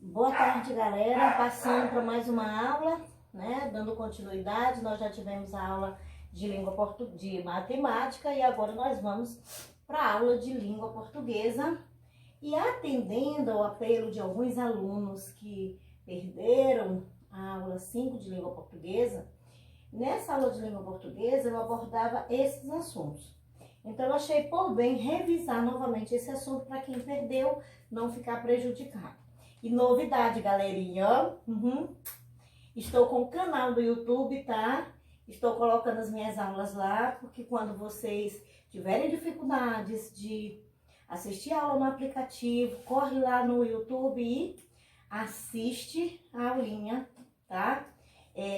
Boa tarde, galera. Passando para mais uma aula, né? Dando continuidade, nós já tivemos a aula de língua portuguesa, de matemática, e agora nós vamos para a aula de língua portuguesa. E atendendo ao apelo de alguns alunos que perderam a aula 5 de língua portuguesa, nessa aula de língua portuguesa eu abordava esses assuntos. Então eu achei por bem revisar novamente esse assunto para quem perdeu não ficar prejudicado. E novidade, galerinha, estou com o canal do YouTube, tá? Estou colocando as minhas aulas lá, porque quando vocês tiverem dificuldades de assistir a aula no aplicativo, corre lá no YouTube e assiste a aulinha, tá?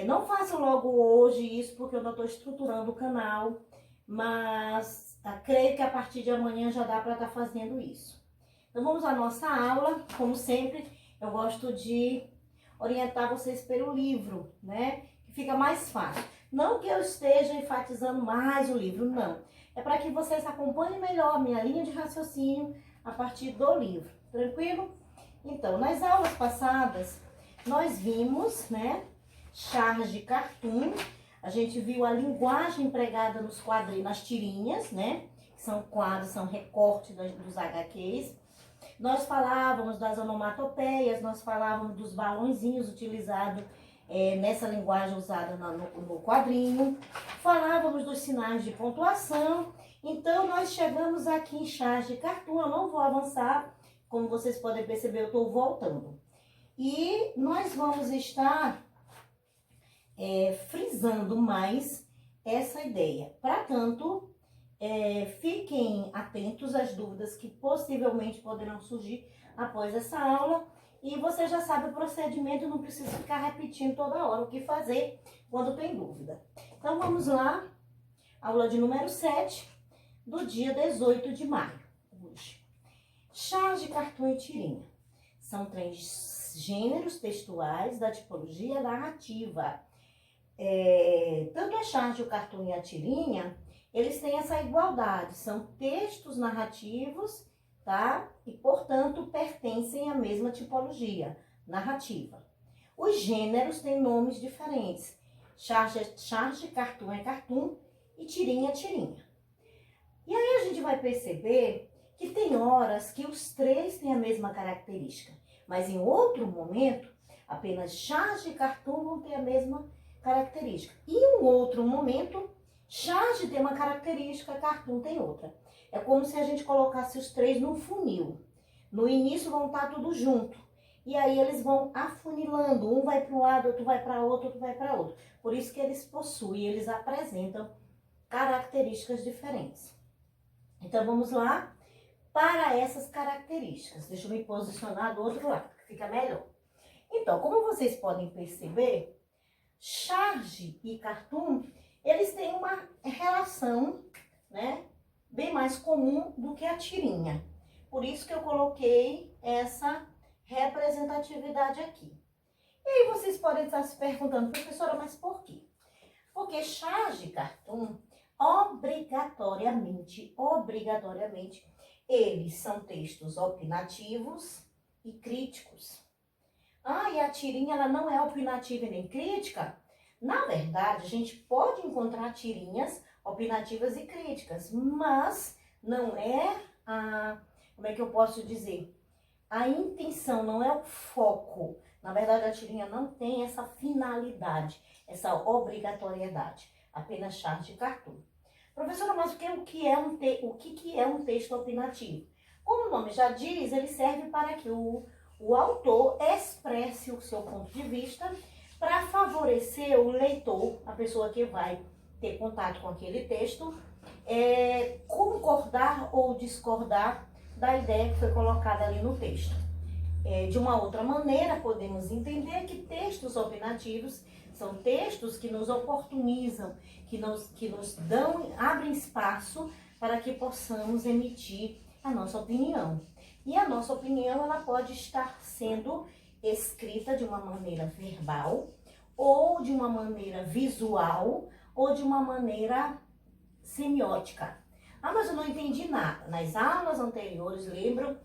Não faço logo hoje isso, porque eu não estou estruturando o canal, mas creio que a partir de amanhã já dá para estar fazendo isso. Então vamos à nossa aula. Como sempre, eu gosto de orientar vocês pelo livro, né? Que fica mais fácil. Não que eu esteja enfatizando mais o livro, não. É para que vocês acompanhem melhor a minha linha de raciocínio a partir do livro. Tranquilo? Então, nas aulas passadas, nós vimos, né? Charge Cartoon. A gente viu a linguagem empregada nos quadrinhos, nas tirinhas, né? Que são quadros, são recortes dos HQs. Nós falávamos das onomatopeias, nós falávamos dos balãozinhos utilizados nessa linguagem usada no quadrinho. Falávamos dos sinais de pontuação. Então, nós chegamos aqui em Charge Cartoon. Eu não vou avançar, como vocês podem perceber, eu estou voltando. E nós vamos estar frisando mais essa ideia. Para tanto, fiquem atentos às dúvidas que possivelmente poderão surgir após essa aula. E você já sabe o procedimento, não precisa ficar repetindo toda hora o que fazer quando tem dúvida. Então vamos lá, aula de número 7, do dia 18 de maio, hoje. Charge, cartoon e tirinha. São 3 gêneros textuais da tipologia narrativa. Tanto a charge, o cartoon e a tirinha, eles têm essa igualdade, são textos narrativos, tá? E, portanto, pertencem à mesma tipologia narrativa. Os gêneros têm nomes diferentes. Charge é charge, cartoon é cartoon e tirinha é tirinha. E aí a gente vai perceber que tem horas que os 3 têm a mesma característica, mas em outro momento, apenas charge e cartoon vão ter a mesma característica. E em um outro momento, charge tem uma característica, cartoon tem outra. É como se a gente colocasse os 3 num funil. No início vão estar tudo junto. E aí eles vão afunilando. Um vai para um lado, outro vai para outro, outro vai para outro. Por isso que eles possuem, eles apresentam características diferentes. Então vamos lá para essas características. Deixa eu me posicionar do outro lado, que fica melhor. Então, como vocês podem perceber, charge e cartoon, eles têm uma relação, né, bem mais comum do que a tirinha. Por isso que eu coloquei essa representatividade aqui. E aí vocês podem estar se perguntando, professora, mas por quê? Porque charge e cartoon, obrigatoriamente, eles são textos opinativos e críticos. E a tirinha, ela não é opinativa e nem crítica? Na verdade, a gente pode encontrar tirinhas opinativas e críticas, mas não é como é que eu posso dizer? A intenção, não é o foco. Na verdade, a tirinha não tem essa finalidade, essa obrigatoriedade. Apenas charge e cartoon. Professora, mas o que é um texto opinativo? Como o nome já diz, ele serve para que o autor expresse o seu ponto de vista para favorecer o leitor, a pessoa que vai ter contato com aquele texto, concordar ou discordar da ideia que foi colocada ali no texto. De uma outra maneira, podemos entender que textos opinativos são textos que nos oportunizam, que nos abrem espaço para que possamos emitir a nossa opinião. E a nossa opinião, ela pode estar sendo escrita de uma maneira verbal, ou de uma maneira visual, ou de uma maneira semiótica. Mas eu não entendi nada. Nas aulas anteriores, lembram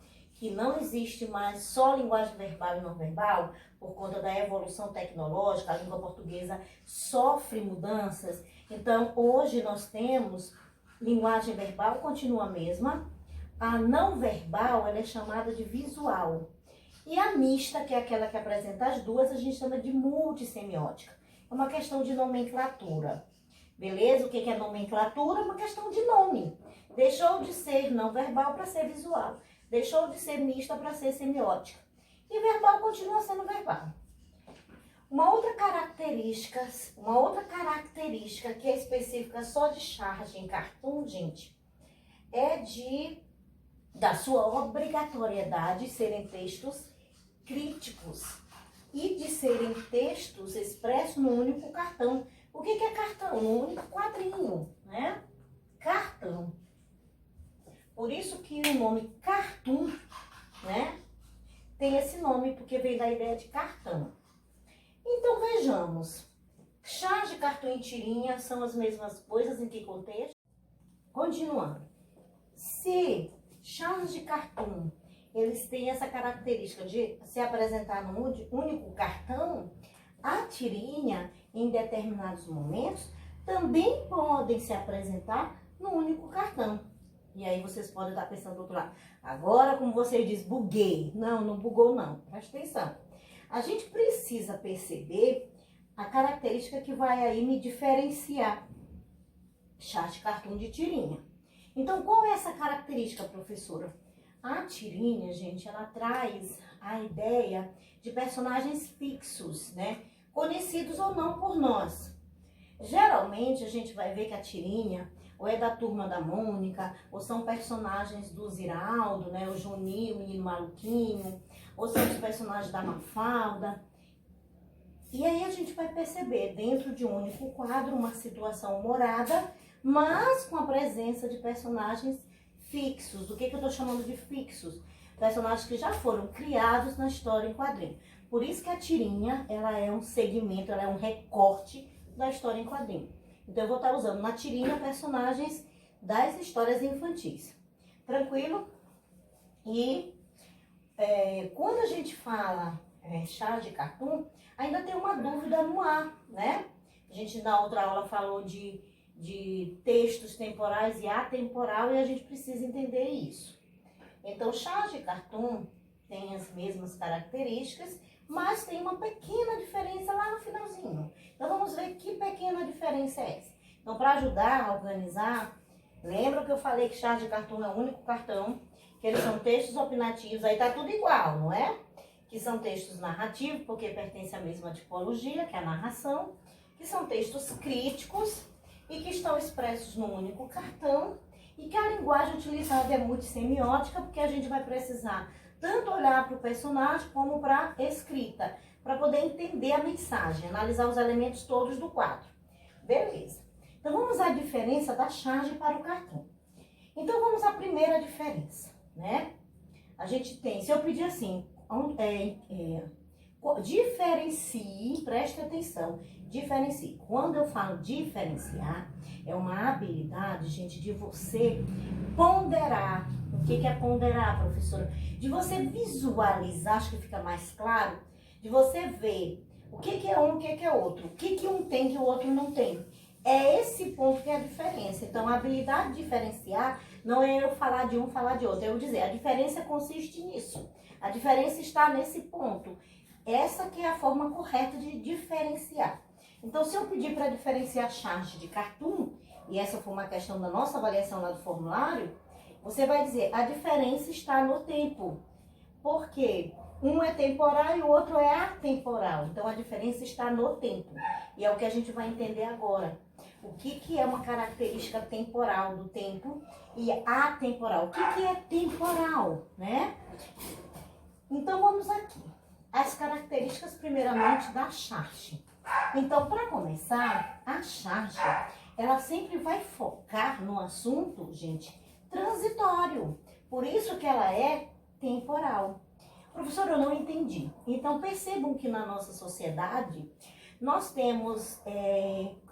que não existe mais só linguagem verbal e não verbal, por conta da evolução tecnológica, a língua portuguesa sofre mudanças. Então, hoje nós temos linguagem verbal, continua a mesma. A não verbal, ela é chamada de visual. E a mista, que é aquela que apresenta as duas, a gente chama de multissemiótica. É uma questão de nomenclatura. Beleza? O que é nomenclatura? É uma questão de nome. Deixou de ser não verbal para ser visual. Deixou de ser mista para ser semiótica. E verbal continua sendo verbal. Uma outra característica que é específica só de charge em cartoon, gente, é da sua obrigatoriedade de serem textos críticos e de serem textos expressos no único cartão. O que é cartão? No único quadrinho, né? Cartão. Por isso que o nome cartoon, né, tem esse nome, porque vem da ideia de cartão. Então, vejamos. Charge, cartão e tirinha são as mesmas coisas, em que contexto? Continuando. Se charge de cartão, eles têm essa característica de se apresentar no único cartão, a tirinha, em determinados momentos, também podem se apresentar no único cartão. E aí vocês podem estar pensando do outro lado. Agora, como você diz, buguei. Não, não bugou não. Presta atenção. A gente precisa perceber a característica que vai aí me diferenciar charge, cartoon de tirinha. Então, qual é essa característica, professora? A tirinha, gente, ela traz a ideia de personagens fixos, né? Conhecidos ou não por nós. Geralmente, a gente vai ver que a tirinha ou é da Turma da Mônica, ou são personagens do Ziraldo, né? O Juninho, o Menino Maluquinho, ou são os personagens da Mafalda. E aí a gente vai perceber dentro de um único quadro uma situação humorada, mas com a presença de personagens fixos. O que eu estou chamando de fixos? Personagens que já foram criados na história em quadrinho. Por isso que a tirinha, ela é um segmento, ela é um recorte da história em quadrinho. Então eu vou estar usando na tirinha personagens das histórias infantis. Tranquilo? E quando a gente fala charge de cartoon, ainda tem uma dúvida no ar, né? A gente na outra aula falou de textos temporais e atemporal e a gente precisa entender isso. Então, charge de cartoon tem as mesmas características, mas tem uma pequena diferença lá no finalzinho. Então, vamos ver que pequena diferença é essa. Então, para ajudar a organizar, lembra que eu falei que charge de cartoon é o único cartão, que eles são textos opinativos, aí tá tudo igual, não é? Que são textos narrativos, porque pertence à mesma tipologia, que é a narração, que são textos críticos e que estão expressos num único cartão, e que a linguagem utilizada é multissemiótica, porque a gente vai precisar tanto olhar para o personagem como para a escrita, para poder entender a mensagem, analisar os elementos todos do quadro. Beleza. Então, vamos à diferença da charge para o cartão. Então, vamos à primeira diferença, né? A gente tem, se eu pedir assim, diferencie, preste atenção, diferencie. Quando eu falo diferenciar, é uma habilidade, gente, de você ponderar. O que é ponderar, professora? De você visualizar, acho que fica mais claro, de você ver o que é um, o que é outro, o que um tem que o outro não tem. É esse ponto que é a diferença. Então, a habilidade de diferenciar não é eu falar de um, falar de outro. É eu dizer, a diferença consiste nisso. A diferença está nesse ponto. Essa que é a forma correta de diferenciar. Então, se eu pedir para diferenciar charge de cartoon, e essa foi uma questão da nossa avaliação lá do formulário, você vai dizer, a diferença está no tempo. Por quê? Um é temporal e o outro é atemporal. Então, a diferença está no tempo. E é o que a gente vai entender agora. O que é uma característica temporal do tempo e atemporal? O que é temporal, né? Então, vamos aqui. As características, primeiramente, da charge. Então, para começar, a charge, ela sempre vai focar no assunto, gente, transitório. Por isso que ela é temporal. Professor, eu não entendi. Então, percebam que na nossa sociedade, nós temos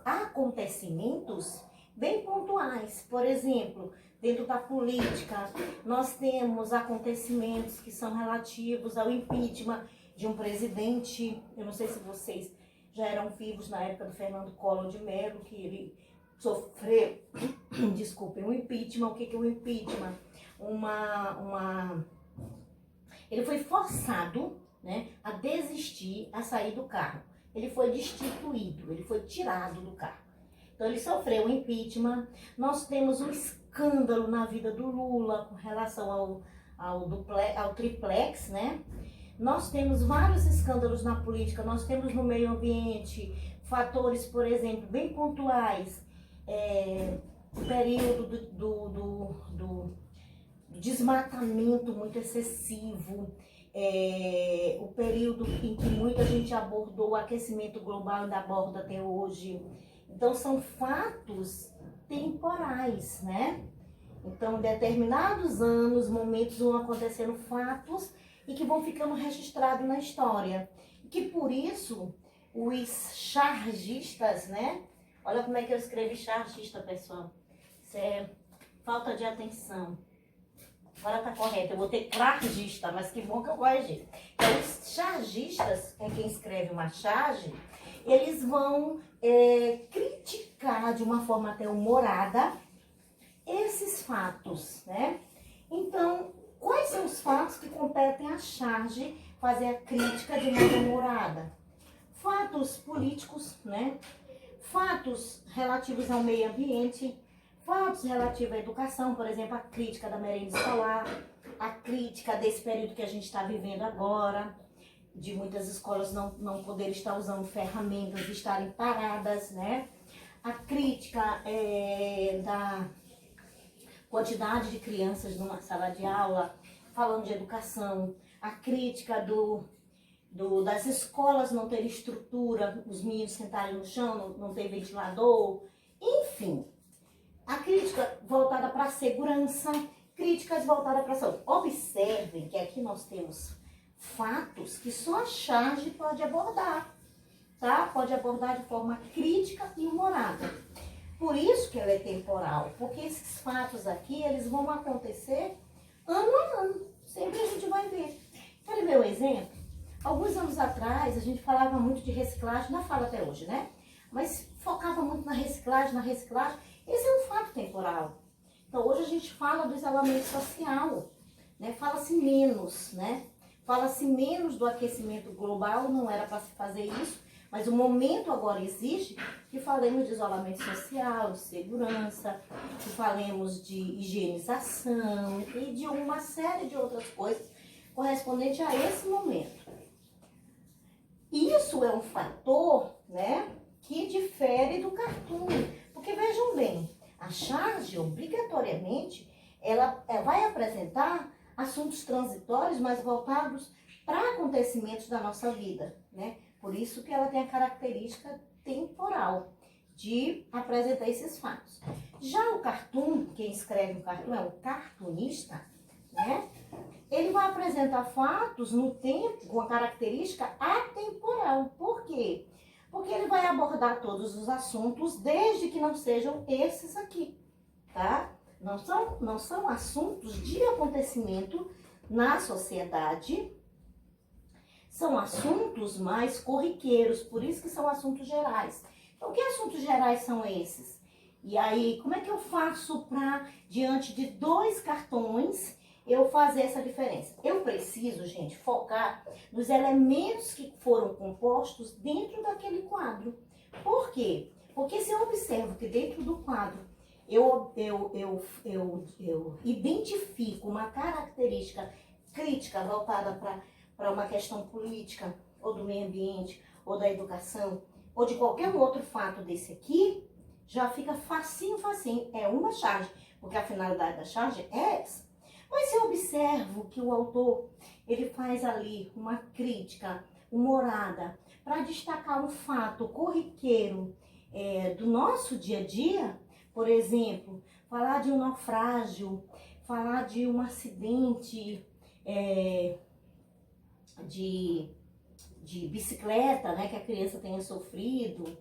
acontecimentos bem pontuais. Por exemplo, dentro da política, nós temos acontecimentos que são relativos ao impeachment de um presidente. Eu não sei se vocês já eram vivos na época do Fernando Collor de Mello, que ele sofreu, desculpem, um impeachment. O que é o impeachment? Ele foi forçado, né, a desistir, a sair do cargo. Ele foi destituído, ele foi tirado do cargo. Então ele sofreu um impeachment. Nós temos um escândalo na vida do Lula com relação ao triplex, né? Nós temos vários escândalos na política, nós temos no meio ambiente fatores, por exemplo, bem pontuais, o período do desmatamento muito excessivo, o período em que muita gente abordou o aquecimento global, ainda aborda até hoje. Então são fatos temporais, né? Então, em determinados anos, momentos vão acontecendo fatos e que vão ficando registrados na história. E que por isso, os chargistas, né? Olha como é que eu escrevi chargista, pessoal. Isso é falta de atenção. Agora tá correto, eu vou ter clargista, mas que bom que eu corrigi. Então, os chargistas, é quem escreve uma charge, eles vão criticar de uma forma até humorada esses fatos, né? Então, quais são os fatos que competem à charge fazer a crítica de maneira humorada? Fatos políticos, né? Fatos relativos ao meio ambiente, fatos relativos à educação, por exemplo, a crítica da merenda escolar, a crítica desse período que a gente está vivendo agora, de muitas escolas não poderem estar usando ferramentas, estarem paradas, né? A crítica da quantidade de crianças numa sala de aula, falando de educação, a crítica das escolas não terem estrutura, os meninos sentarem no chão, não ter ventilador, enfim. A crítica voltada para a segurança, críticas voltadas para a saúde. Observem que aqui nós temos fatos que só a charge pode abordar, tá? Pode abordar de forma crítica e humorada. Por isso que ela é temporal, porque esses fatos aqui, eles vão acontecer ano a ano. Sempre a gente vai ver. Quer ver um exemplo? Alguns anos atrás, a gente falava muito de reciclagem, não fala até hoje, né? Mas focava muito na reciclagem, Esse é um fato temporal. Então, hoje a gente fala do isolamento social, né? Fala-se menos, né? Fala-se menos do aquecimento global, não era para se fazer isso, mas o momento agora exige que falemos de isolamento social, de segurança, que falemos de higienização e de uma série de outras coisas correspondente a esse momento. Isso é um fator, né, que difere do cartoon. Porque vejam bem, a charge, obrigatoriamente, ela vai apresentar assuntos transitórios, mas voltados para acontecimentos da nossa vida, né? Por isso que ela tem a característica temporal de apresentar esses fatos. Já o cartoon, quem escreve o cartoon é o cartunista, né? Ele vai apresentar fatos no tempo com a característica atemporal. Por quê? Porque ele vai abordar todos os assuntos, desde que não sejam esses aqui, tá? Não são assuntos de acontecimento na sociedade, são assuntos mais corriqueiros, por isso que são assuntos gerais. Então, que assuntos gerais são esses? E aí, como é que eu faço para, diante de 2 cartões, eu fazer essa diferença? Eu preciso, gente, focar nos elementos que foram compostos dentro daquele quadro. Por quê? Porque se eu observo que dentro do quadro eu identifico uma característica crítica voltada para uma questão política, ou do meio ambiente, ou da educação, ou de qualquer outro fato desse aqui, já fica facinho. É uma charge, porque a finalidade da charge é essa. Mas se eu observo que o autor, ele faz ali uma crítica humorada para destacar um fato corriqueiro do nosso dia a dia, por exemplo, falar de um naufrágio, falar de um acidente de bicicleta, né, que a criança tenha sofrido,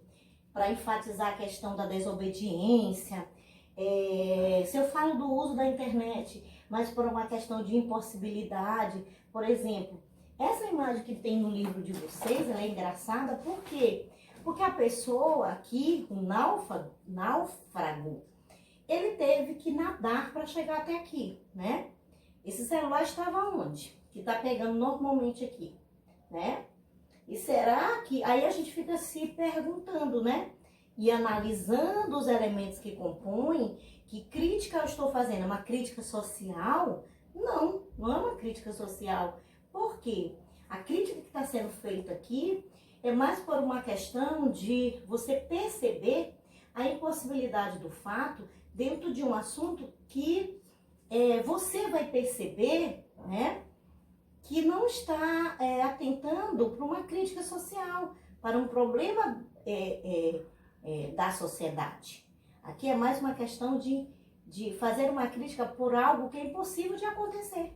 para enfatizar a questão da desobediência. Se eu falo do uso da internet, mas por uma questão de impossibilidade, por exemplo, essa imagem que tem no livro de vocês, ela é engraçada, por quê? Porque a pessoa aqui, o náufrago, ele teve que nadar para chegar até aqui, né? Esse celular estava onde? Que tá pegando normalmente aqui, né? E será que... Aí a gente fica se perguntando, né? E analisando os elementos que compõem, que crítica eu estou fazendo? É uma crítica social? Não, não é uma crítica social. Por quê? A crítica que está sendo feita aqui é mais por uma questão de você perceber a impossibilidade do fato dentro de um assunto que você vai perceber, né, que não está atentando para uma crítica social, para um problema da sociedade. Aqui é mais uma questão de fazer uma crítica por algo que é impossível de acontecer.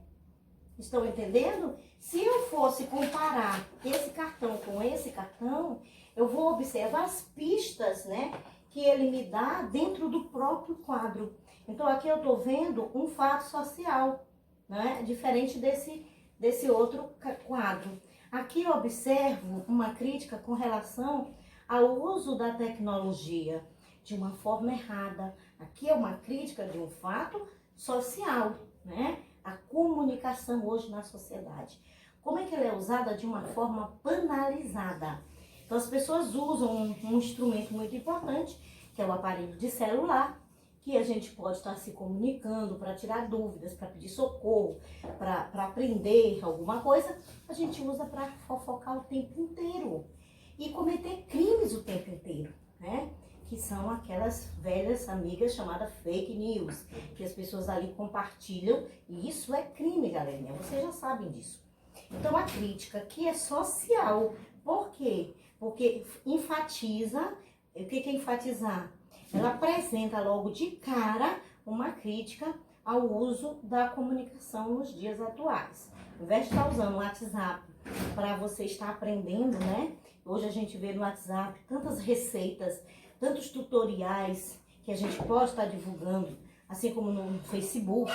Estão entendendo? Se eu fosse comparar esse cartão com esse cartão, eu vou observar as pistas, né, que ele me dá dentro do próprio quadro. Então aqui eu estou vendo um fato social, né, diferente desse outro quadro. Aqui eu observo uma crítica com relação ao uso da tecnologia de uma forma errada. Aqui é uma crítica de um fato social, né? A comunicação hoje na sociedade. Como é que ela é usada de uma forma banalizada? Então as pessoas usam um instrumento muito importante, que é o aparelho de celular, que a gente pode estar se comunicando para tirar dúvidas, para pedir socorro, para aprender alguma coisa. A gente usa para fofocar o tempo inteiro e cometer crimes o tempo inteiro, né? Que são aquelas velhas amigas chamadas fake news, que as pessoas ali compartilham, e isso é crime, galerinha, vocês já sabem disso. Então a crítica aqui é social. Por quê? Porque enfatiza. O que é enfatizar? Ela apresenta logo de cara uma crítica ao uso da comunicação nos dias atuais. Ao invés de estar usando o WhatsApp para você estar aprendendo, né? Hoje a gente vê no WhatsApp tantas receitas, tantos tutoriais que a gente pode estar divulgando, assim como no Facebook,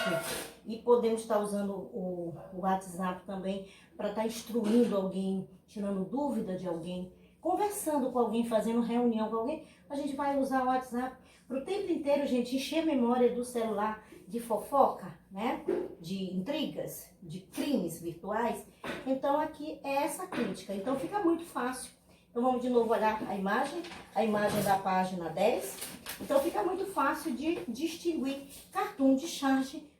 e podemos estar usando o WhatsApp também para estar instruindo alguém, tirando dúvida de alguém, conversando com alguém, fazendo reunião com alguém. A gente vai usar o WhatsApp para o tempo inteiro, gente, encher a memória do celular de fofoca, né? De intrigas, de crimes virtuais. Então aqui é essa crítica. Então fica muito fácil. Então vamos de novo olhar a imagem da página 10. Então fica muito fácil de distinguir cartoon de charge.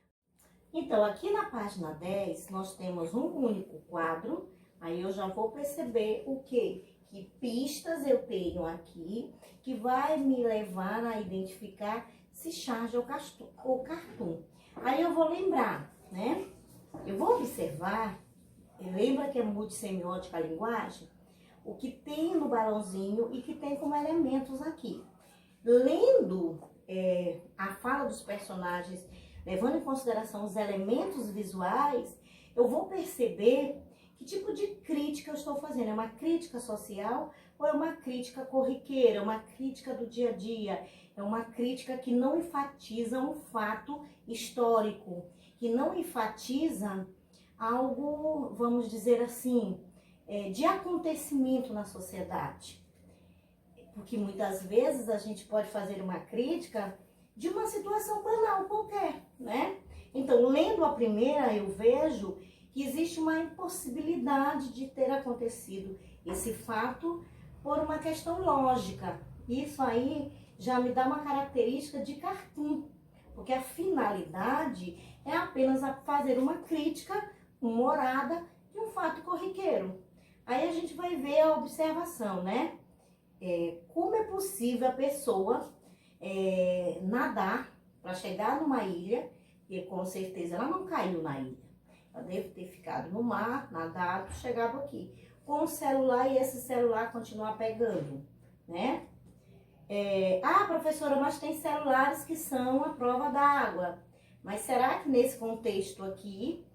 Então aqui na página 10 nós temos um único quadro. Aí eu já vou perceber o quê? Que pistas eu tenho aqui que vai me levar a identificar se charge ou cartoon. Aí eu vou lembrar, né? Eu vou observar, lembra que é multissemiótica a linguagem? O que tem no balãozinho e que tem como elementos aqui. Lendo a fala dos personagens, levando em consideração os elementos visuais, eu vou perceber que tipo de crítica eu estou fazendo. É uma crítica social ou é uma crítica corriqueira? É uma crítica do dia a dia? É uma crítica que não enfatiza um fato histórico, que não enfatiza algo, vamos dizer assim, de acontecimento na sociedade. Porque muitas vezes a gente pode fazer uma crítica de uma situação banal qualquer, né? Então, lendo a primeira, eu vejo que existe uma impossibilidade de ter acontecido esse fato por uma questão lógica. Isso aí já me dá uma característica de cartoon, porque a finalidade é apenas fazer uma crítica humorada de um fato corriqueiro. Aí a gente vai ver a observação, né? Como é possível a pessoa nadar para chegar numa ilha, e com certeza ela não caiu na ilha. Ela deve ter ficado no mar, nadado, chegado aqui. Com o celular e esse celular continuar pegando, né? Professora, mas tem celulares que são a prova d'água. Mas será que nesse contexto aqui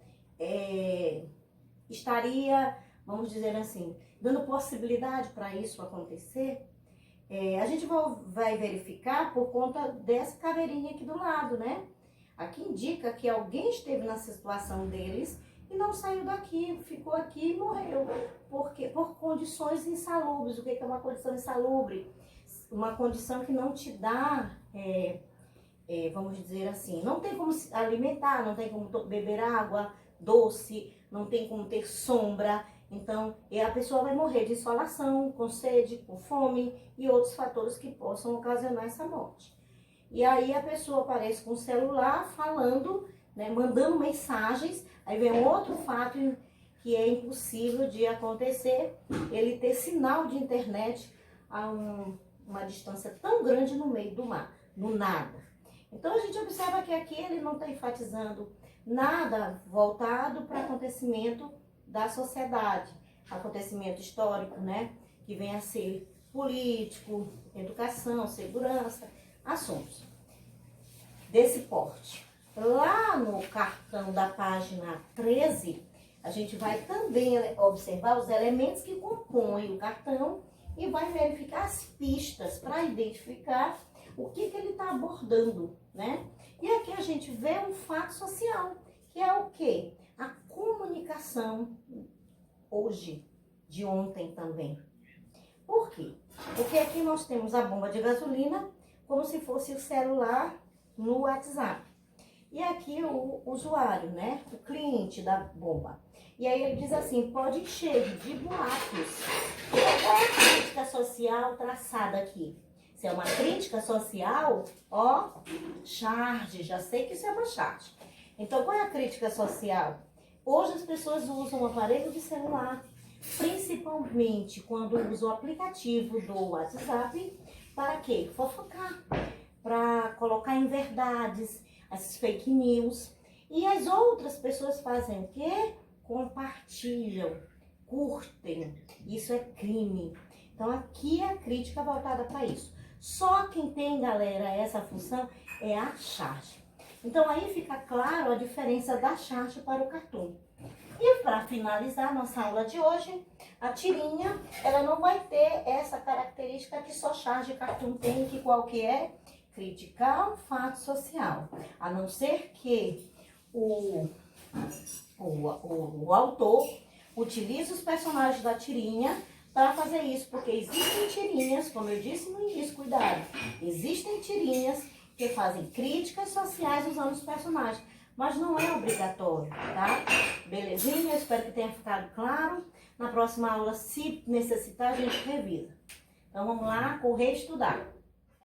estaria, vamos dizer assim, dando possibilidade para isso acontecer? A gente vai verificar por conta dessa caveirinha aqui do lado, né? Aqui indica que alguém esteve na situação deles e não saiu daqui, ficou aqui e morreu. Por condições insalubres. O que é uma condição insalubre? Uma condição que não te dá, vamos dizer assim, não tem como se alimentar, não tem como beber água doce, não tem como ter sombra. Então, a pessoa vai morrer de insolação, com sede, com fome e outros fatores que possam ocasionar essa morte. E aí a pessoa aparece com o celular falando, né, mandando mensagens. Aí vem um outro fato que é impossível de acontecer, ele ter sinal de internet a uma distância tão grande no meio do mar, no nada. Então a gente observa que aqui ele não está enfatizando nada voltado para acontecimento da sociedade, acontecimento histórico, né, que vem a ser político, educação, segurança, assuntos desse porte. Lá no cartão da página 13, a gente vai também observar os elementos que compõem o cartão e vai verificar as pistas para identificar o que ele está abordando, né? E aqui a gente vê um fato social, que é o quê? A comunicação hoje, de ontem também. Por quê? Porque aqui nós temos a bomba de gasolina como se fosse o celular no WhatsApp. E aqui o usuário, né? O cliente da bomba. E aí ele diz assim, pode encher de boatos. Qual é a crítica social traçada aqui? Se é uma crítica social, ó, charge, já sei que isso é uma charge. Então, qual é a crítica social? Hoje as pessoas usam o aparelho de celular, principalmente quando usam o aplicativo do WhatsApp, para quê? Fofocar, para colocar em verdades, as fake news. E as outras pessoas fazem o quê? Compartilham, curtem. Isso é crime. Então aqui é a crítica voltada para isso. Só quem tem, galera, essa função é a charge. Então aí fica claro a diferença da charge para o cartoon. E para finalizar nossa aula de hoje, a tirinha, ela não vai ter essa característica que só charge e cartoon tem, que qual que é? Criticar um fato social. A não ser que o autor utilize os personagens da tirinha para fazer isso, porque existem tirinhas, como eu disse no início, cuidado, existem tirinhas que fazem críticas sociais usando os personagens, mas não é obrigatório, tá? Belezinha? Eu espero que tenha ficado claro. Na próxima aula, se necessitar, a gente revisa. Então vamos lá, correr e estudar.